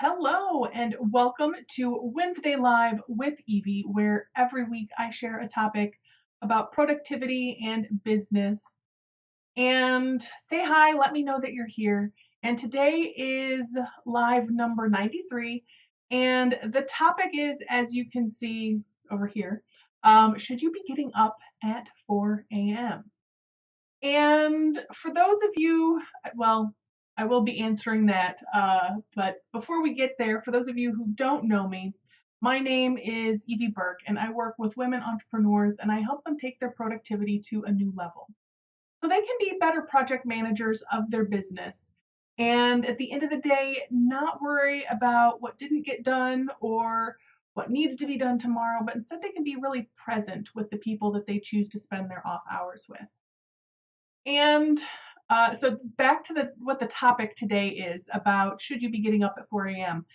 Hello and welcome to Wednesday Live with Evie, where every week I share a topic about productivity and business. And say hi, let me know that you're here. And today is live number 93. And the topic is, as you can see over here, should you be getting up at 4 a.m.? And for those of you, well, I will be answering that. But before we get there, for those of you who don't know me, my name is Evie Burke, and I work with women entrepreneurs and I help them take their productivity to a new level so they can be better project managers of their business. And at the end of the day, not worry about what didn't get done or what needs to be done tomorrow, but instead they can be really present with the people that they choose to spend their off hours with. And so back to what the topic today is about: should you be getting up at 4 a.m.?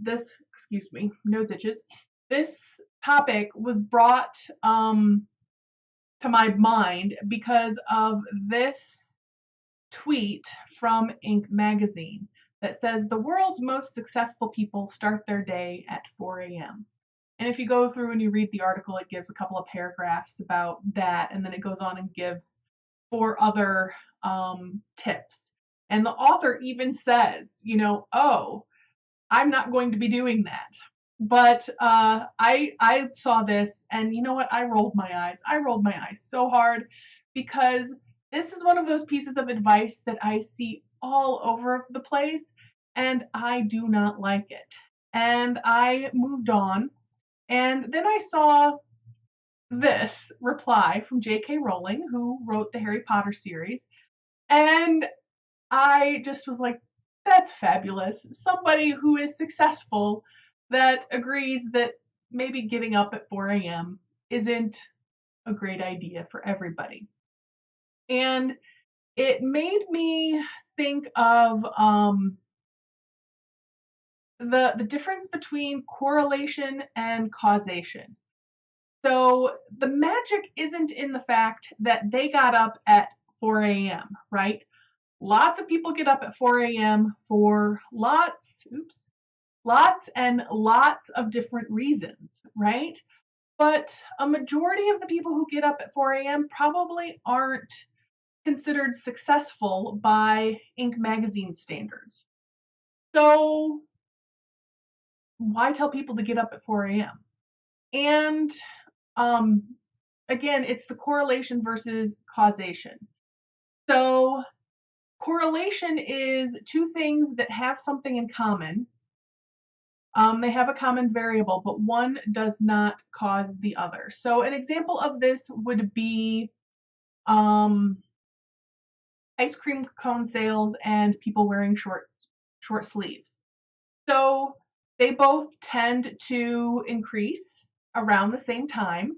Excuse me, nose itches. This topic was brought to my mind because of this tweet from Inc. magazine that says the world's most successful people start their day at 4 a.m. And if you go through and you read the article, it gives a couple of paragraphs about that, and then it goes on and gives four other tips. And the author even says, oh, I'm not going to be doing that. But I saw this, and you know what? I rolled my eyes. I rolled my eyes so hard because this is one of those pieces of advice that I see all over the place, and I do not like it. And I moved on, and then I saw this reply from J.K. Rowling, who wrote the Harry Potter series, and I just was like, that's fabulous. Somebody who is successful that agrees that maybe getting up at 4 a.m. isn't a great idea for everybody. And it made me think of the difference between correlation and causation. So the magic isn't in the fact that they got up at 4 a.m., right? Lots of people get up at 4 a.m. for lots and lots of different reasons, right? But a majority of the people who get up at 4 a.m. probably aren't considered successful by Inc. magazine standards. So why tell people to get up at 4 a.m.? And um, again, it's the correlation versus causation. So correlation is two things that have something in common. They have a common variable, but one does not cause the other. So an example of this would be ice cream cone sales and people wearing short sleeves. So they both tend to increase around the same time,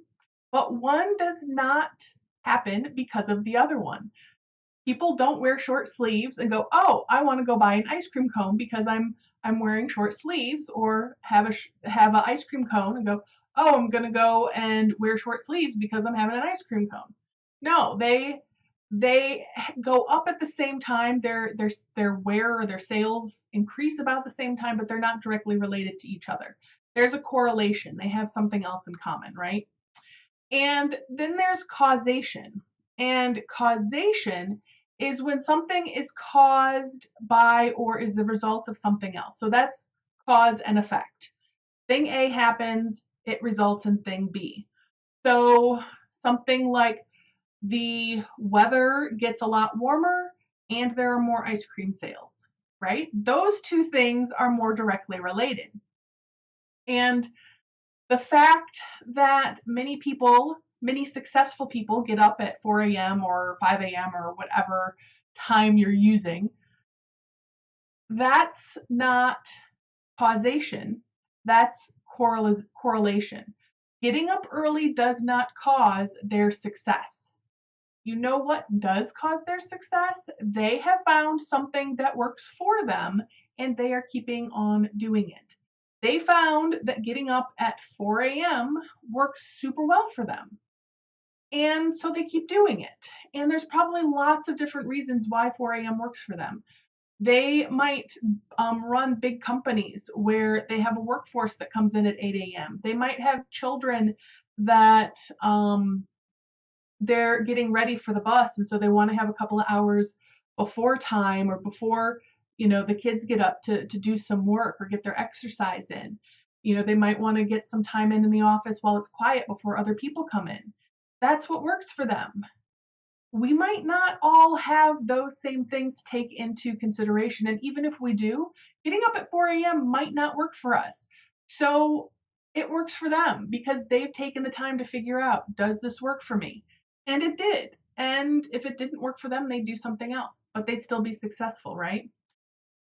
but one does not happen because of the other one. People don't wear short sleeves and go, oh, I want to go buy an ice cream cone because I'm wearing short sleeves, or have an ice cream cone and go, oh, I'm going to go and wear short sleeves because I'm having an ice cream cone. No, they go up at the same time. Their wear or their sales increase about the same time, but they're not directly related to each other. There's a correlation. They have something else in common, right? And then there's causation. And causation is when something is caused by or is the result of something else. So that's cause and effect. Thing A happens, it results in thing B. So something like the weather gets a lot warmer and there are more ice cream sales, right? Those two things are more directly related. And the fact that many successful people get up at 4 a.m. or 5 a.m. or whatever time you're using, that's not causation, that's correlation. Getting up early does not cause their success. You know what does cause their success? They have found something that works for them and they are keeping on doing it. They found that getting up at 4 a.m. works super well for them. And so they keep doing it. And there's probably lots of different reasons why 4 a.m. works for them. They might run big companies where they have a workforce that comes in at 8 a.m. They might have children that they're getting ready for the bus, and so they want to have a couple of hours before time or before the kids get up to do some work or get their exercise in. They might want to get some time in the office while it's quiet before other people come in. That's what works for them. We might not all have those same things to take into consideration. And even if we do, getting up at 4 a.m. might not work for us. So it works for them because they've taken the time to figure out, does this work for me? And it did. And if it didn't work for them, they'd do something else, but they'd still be successful, right?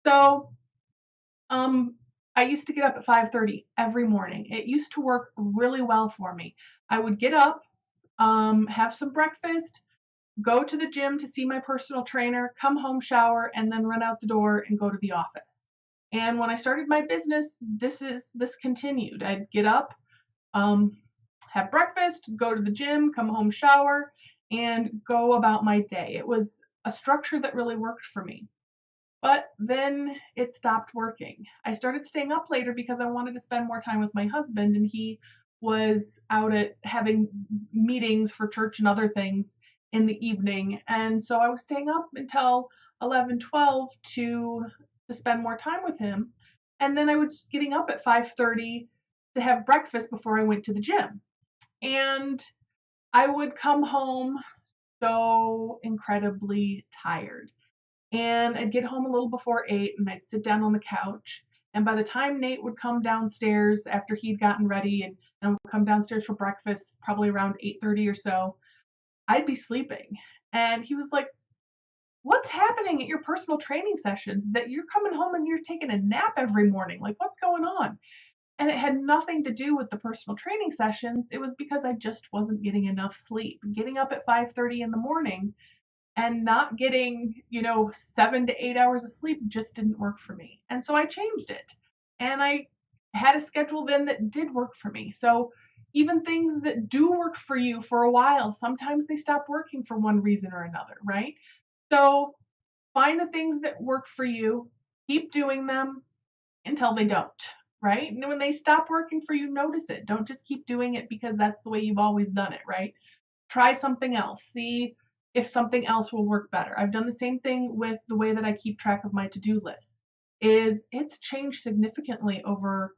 So I used to get up at 5:30 every morning. It used to work really well for me. I would get up, have some breakfast, go to the gym to see my personal trainer, come home, shower, and then run out the door and go to the office. And when I started my business, this continued. I'd get up, have breakfast, go to the gym, come home, shower, and go about my day. It was a structure that really worked for me. But then it stopped working. I started staying up later because I wanted to spend more time with my husband, and he was out at having meetings for church and other things in the evening. And so I was staying up until 11, 12 to spend more time with him. And then I was getting up at 5:30 to have breakfast before I went to the gym. And I would come home so incredibly tired. And I'd get home a little before 8 and I'd sit down on the couch. And by the time Nate would come downstairs after he'd gotten ready and would come downstairs for breakfast, probably around 8:30 or so, I'd be sleeping. And he was like, "What's happening at your personal training sessions that you're coming home and you're taking a nap every morning? Like, what's going on?" And it had nothing to do with the personal training sessions. It was because I just wasn't getting enough sleep. Getting up at 5:30 in the morning and not getting 7 to 8 hours of sleep just didn't work for me. And so I changed it. And I had a schedule then that did work for me. So even things that do work for you for a while, sometimes they stop working for one reason or another, right? So find the things that work for you, keep doing them until they don't, right? And when they stop working for you, notice it. Don't just keep doing it because that's the way you've always done it, right? Try something else. See if something else will work better. I've done the same thing with the way that I keep track of my to-do list. It's changed significantly over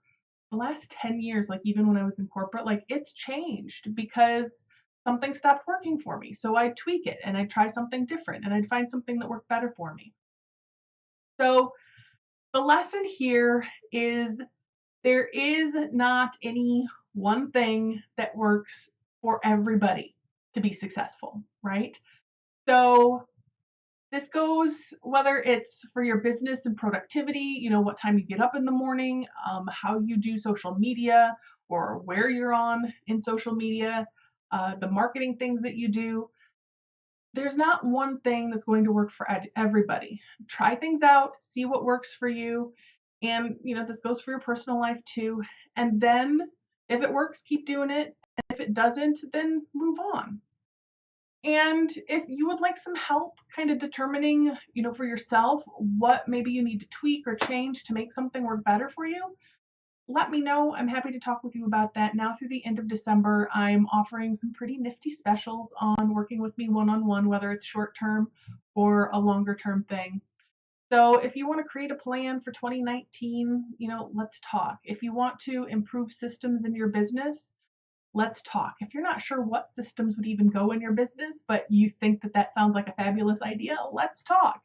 the last 10 years, like even when I was in corporate, like it's changed because something stopped working for me. So I'd tweak it and I'd try something different and I'd find something that worked better for me. So the lesson here is there is not any one thing that works for everybody to be successful, right? So this goes whether it's for your business and productivity, what time you get up in the morning, how you do social media or where you're on in social media, the marketing things that you do. There's not one thing that's going to work for everybody. Try things out, see what works for you. And, this goes for your personal life too. And then if it works, keep doing it. And if it doesn't, then move on. And if you would like some help kind of determining, for yourself, what maybe you need to tweak or change to make something work better for you, let me know. I'm happy to talk with you about that. Now through the end of December, I'm offering some pretty nifty specials on working with me one-on-one, whether it's short term or a longer term thing. So if you want to create a plan for 2019, let's talk. If you want to improve systems in your business, let's talk. If you're not sure what systems would even go in your business, but you think that sounds like a fabulous idea, let's talk.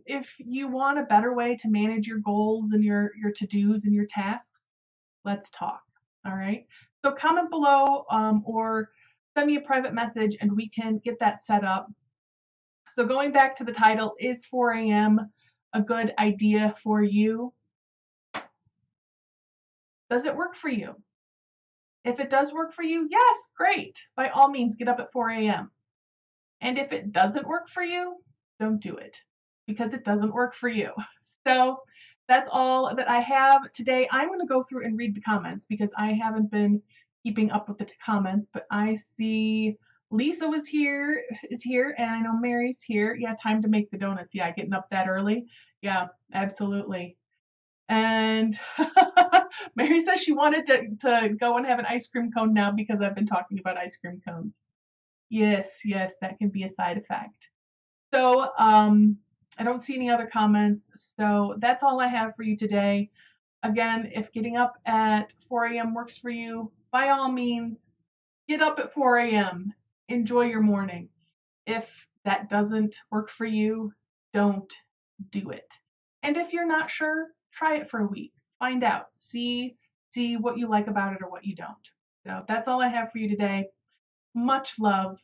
If you want a better way to manage your goals and your to-dos and your tasks, let's talk. All right. So comment below or send me a private message and we can get that set up. So going back to the title, is 4 a.m. a good idea for you? Does it work for you? If it does work for you, yes, great. By all means, get up at 4 a.m. And if it doesn't work for you, don't do it because it doesn't work for you. So that's all that I have today. I'm going to go through and read the comments because I haven't been keeping up with the comments, but I see Lisa is here, and I know Mary's here. Yeah, time to make the donuts. Yeah, getting up that early. Yeah, absolutely. And Mary says she wanted to go and have an ice cream cone now because I've been talking about ice cream cones. Yes, yes, that can be a side effect. So, I don't see any other comments. So that's all I have for you today. Again, if getting up at 4 a.m. works for you, by all means, get up at 4 a.m. Enjoy your morning. If that doesn't work for you, don't do it. And if you're not sure, try it for a week. Find out. See what you like about it or what you don't. So that's all I have for you today. Much love.